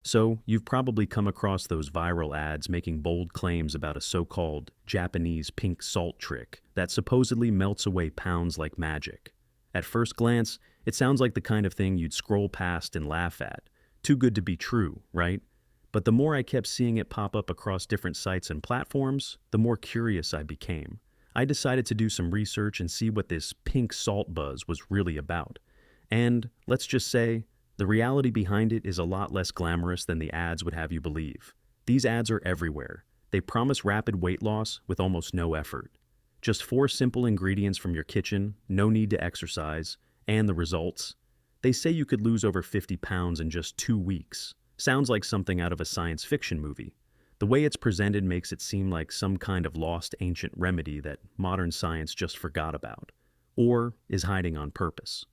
So, you've probably come across those viral ads making bold claims about a so-called Japanese pink salt trick that supposedly melts away pounds like magic. At first glance, it sounds like the kind of thing you'd scroll past and laugh at. Too good to be true, right? But the more I kept seeing it pop up across different sites and platforms, the more curious I became. I decided to do some research and see what this pink salt buzz was really about. And let's just say, the reality behind it is a lot less glamorous than the ads would have you believe. These ads are everywhere. They promise rapid weight loss with almost no effort. Just four simple ingredients from your kitchen, no need to exercise, and the results. They say you could lose over 50 pounds in just 2 weeks. Sounds like something out of a science fiction movie. The way it's presented makes it seem like some kind of lost ancient remedy that modern science just forgot about, or is hiding on purpose.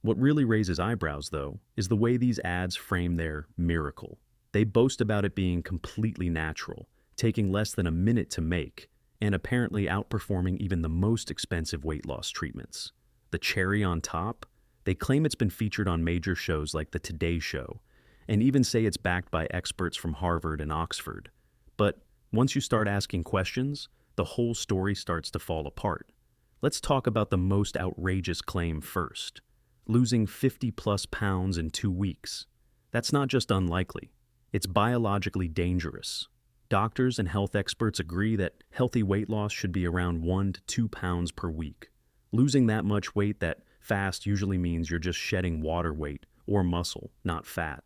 What really raises eyebrows, though, is the way these ads frame their miracle. They boast about it being completely natural, taking less than a minute to make, and apparently outperforming even the most expensive weight loss treatments. The cherry on top? They claim it's been featured on major shows like The Today Show, and even say it's backed by experts from Harvard and Oxford. But once you start asking questions, the whole story starts to fall apart. Let's talk about the most outrageous claim first. Losing 50 plus pounds in 2 weeks. That's not just unlikely, it's biologically dangerous. Doctors and health experts agree that healthy weight loss should be around 1 to 2 pounds per week. Losing that much weight that fast usually means you're just shedding water weight or muscle, not fat.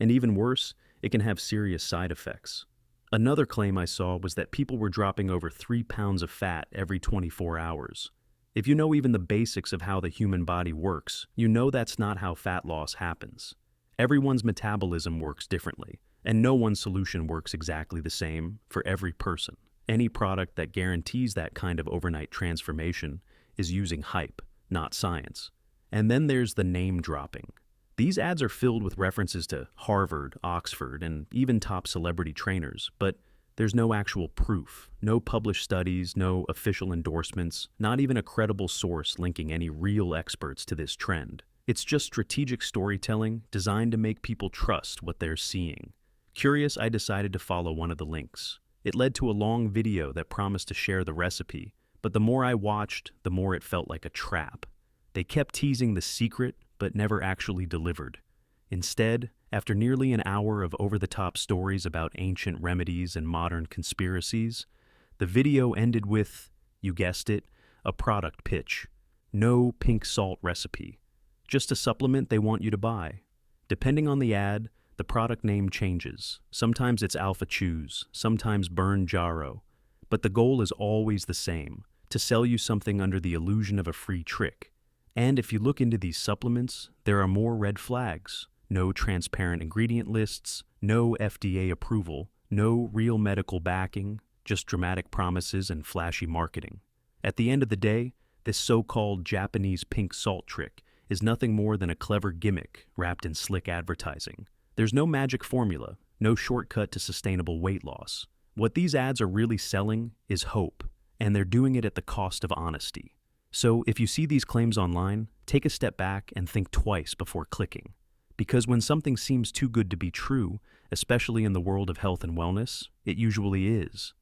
And even worse, it can have serious side effects. Another claim I saw was that people were dropping over 3 pounds of fat every 24 hours. If you know even the basics of how the human body works, you know that's not how fat loss happens. Everyone's metabolism works differently, and no one solution works exactly the same for every person. Any product that guarantees that kind of overnight transformation is using hype, not science. And then there's the name dropping. These ads are filled with references to Harvard, Oxford, and even top celebrity trainers, but there's no actual proof, no published studies, no official endorsements, not even a credible source linking any real experts to this trend. It's just strategic storytelling designed to make people trust what they're seeing. Curious, I decided to follow one of the links. It led to a long video that promised to share the recipe, but the more I watched, the more it felt like a trap. They kept teasing the secret, but never actually delivered. Instead, after nearly an hour of over-the-top stories about ancient remedies and modern conspiracies, the video ended with, you guessed it, a product pitch. No pink salt recipe. Just a supplement they want you to buy. Depending on the ad, the product name changes. Sometimes it's Alpha Chews, sometimes Burn Jarrow. But the goal is always the same, to sell you something under the illusion of a free trick. And if you look into these supplements, there are more red flags. No transparent ingredient lists, no FDA approval, no real medical backing, just dramatic promises and flashy marketing. At the end of the day, this so-called Japanese pink salt trick is nothing more than a clever gimmick wrapped in slick advertising. There's no magic formula, no shortcut to sustainable weight loss. What these ads are really selling is hope, and they're doing it at the cost of honesty. So if you see these claims online, take a step back and think twice before clicking. Because when something seems too good to be true, especially in the world of health and wellness, it usually is.